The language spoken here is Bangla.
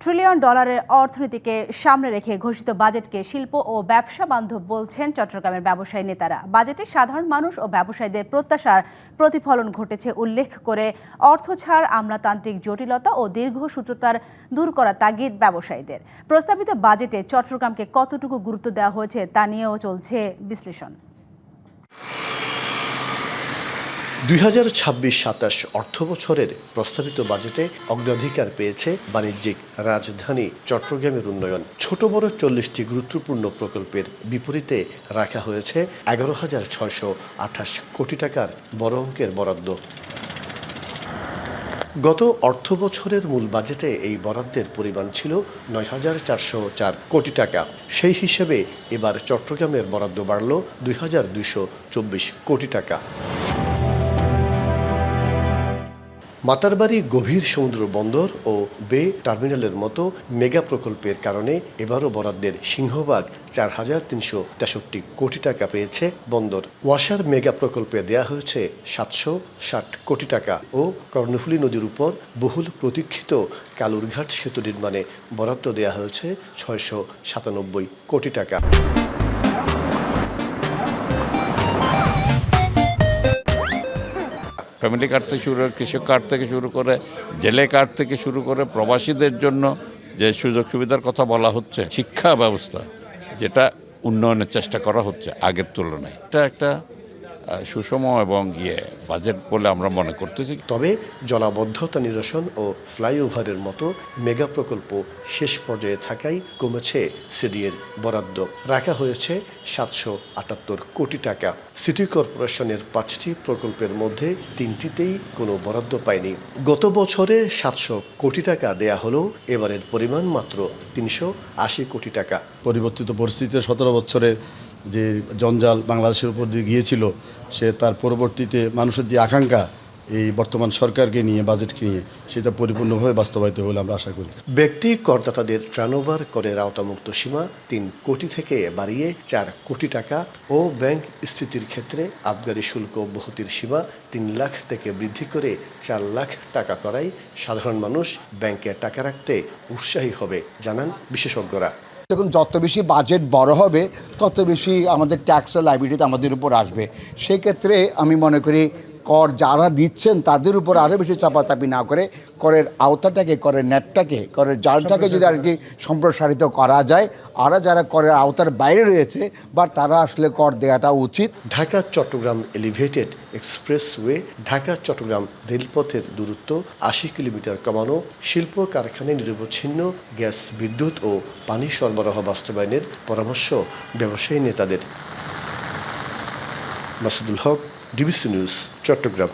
ট্রিলিয়ন ডলারের অর্থনীতিকে সামনে রেখে ঘোষিত বাজেটকে শিল্প ও ব্যবসা বান্ধব বলছেন চট্টগ্রামের ব্যবসায়ী নেতারা। বাজেটে সাধারণ মানুষ ও ব্যবসায়ীদের প্রত্যাশার প্রতিফলন ঘটেছে উল্লেখ করে অর্থ ছাড়, আমলাতান্ত্রিক জটিলতা ও দীর্ঘসূত্রতার দূর করা তাগিদ ব্যবসায়ীদের। প্রস্তাবিত বাজেটে চট্টগ্রামকে কতটুকু গুরুত্ব দেওয়া হয়েছে তা নিয়েও চলছে বিশ্লেষণ। 2026-27 অর্থবছরের প্রস্তাবিত বাজেটে অগ্রাধিকার পেয়েছে বাণিজ্যিক রাজধানী চট্টগ্রামের উন্নয়ন। ছোট বড় 40টি গুরুত্বপূর্ণ প্রকল্পের বিপরীতে রাখা হয়েছে 11,628 কোটি টাকার বড় অঙ্কের বরাদ্দ। গত অর্থবছরের মূল বাজেটে এই বরাদ্দের পরিমাণ ছিল 9,404 কোটি টাকা। সেই হিসেবে এবার চট্টগ্রামের বরাদ্দ বাড়ল 2,224 কোটি টাকা। মাতারবাড়ি গভীর সমুদ্র বন্দর ও বে টার্মিনালের মতো মেগা প্রকল্পের কারণে এবারও বরাদ্দের সিংহভাগ 4,363 কোটি টাকা পেয়েছে বন্দর। ওয়াসার মেগা প্রকল্পে দেয়া হয়েছে 760 কোটি টাকা ও কর্ণফুলী নদীর উপর বহুল প্রতীক্ষিত কালুরঘাট সেতু নির্মাণে বরাদ্দ দেয়া হয়েছে 697 কোটি টাকা। ফ্যামিলি কার্ড থেকে শুরু করে কৃষক কার্ড থেকে শুরু করে জেলে কার্ড থেকে শুরু করে প্রবাসীদের জন্য যে সুযোগ সুবিধার কথা বলা হচ্ছে, শিক্ষা ব্যবস্থা যেটা উন্নয়নের চেষ্টা করা হচ্ছে আগের তুলনায়, এটা একটা সুষম এবং বাজেট বলে আমরা মনে করতেছি। তবে জলাবদ্ধতা নিরসন ও ফ্লাইওভারের মতো মেগা প্রকল্প শেষ পর্যায়ে থাকায় কমেছে সিডিএর বরাদ্দ। রাখা হয়েছে 778 কোটি টাকা। সিটি কর্পোরেশনের 5টি প্রকল্পের মধ্যে 3টিতেই কোনো বরাদ্দ পায়নি। গত বছরে 700 কোটি টাকা দেয়া হলেও এবারের পরিমাণ মাত্র 380 কোটি টাকা। পরিবর্তিত পরিস্থিতিতে 17 বছরের যে জঞ্জাল বাংলাদেশের উপর দিয়ে গিয়েছিল, সে তার পরবর্তীতে মানুষের যে আকাঙ্ক্ষা এই বর্তমান সরকারকে নিয়ে, বাজেটকে নিয়ে, সেটা পরিপূর্ণভাবে বাস্তবায়িত হলে আমরা আশা করি। ব্যক্তি করদাতাদের টার্নওভার করের আওতামুক্ত সীমা 3 কোটি থেকে বাড়িয়ে 4 কোটি টাকা ও ব্যাংক স্থিতির ক্ষেত্রে আবগারি শুল্ক অব্যাহতির সীমা 3 লাখ থেকে বৃদ্ধি করে 4 লাখ টাকা করায় সাধারণ মানুষ ব্যাংকে টাকা রাখতে উৎসাহী হবে জানান বিশেষজ্ঞরা। দেখুন, যত বেশি বাজেট বড় হবে তত বেশি আমাদের ট্যাক্সের লাইবিলিটি আমাদের উপর আসবে। সেক্ষেত্রে আমি মনে করি কর যারা দিচ্ছেন তাদের উপর আরও বেশি চাপাচাপি না করে করের আওতাটাকে, করের নেটটাকে, করের জালটাকে যদি আর কি সম্প্রসারিত করা যায়, আর যারা করের আওতার বাইরে রয়েছে বা তারা আসলে কর দেওয়াটা উচিত। ঢাকা চট্টগ্রাম এলিভেটেড এক্সপ্রেসওয়ে, ঢাকা চট্টগ্রাম রেলপথের দূরত্ব 80 কিলোমিটার কমানো, শিল্প কারখানায় নিরবচ্ছিন্ন গ্যাস, বিদ্যুৎ ও পানি সরবরাহ বাস্তবায়নের পরামর্শ ব্যবসায়ী নেতাদের। মাসুদুল হক, ডিবিসি নিউজ, চট্টগ্রাম।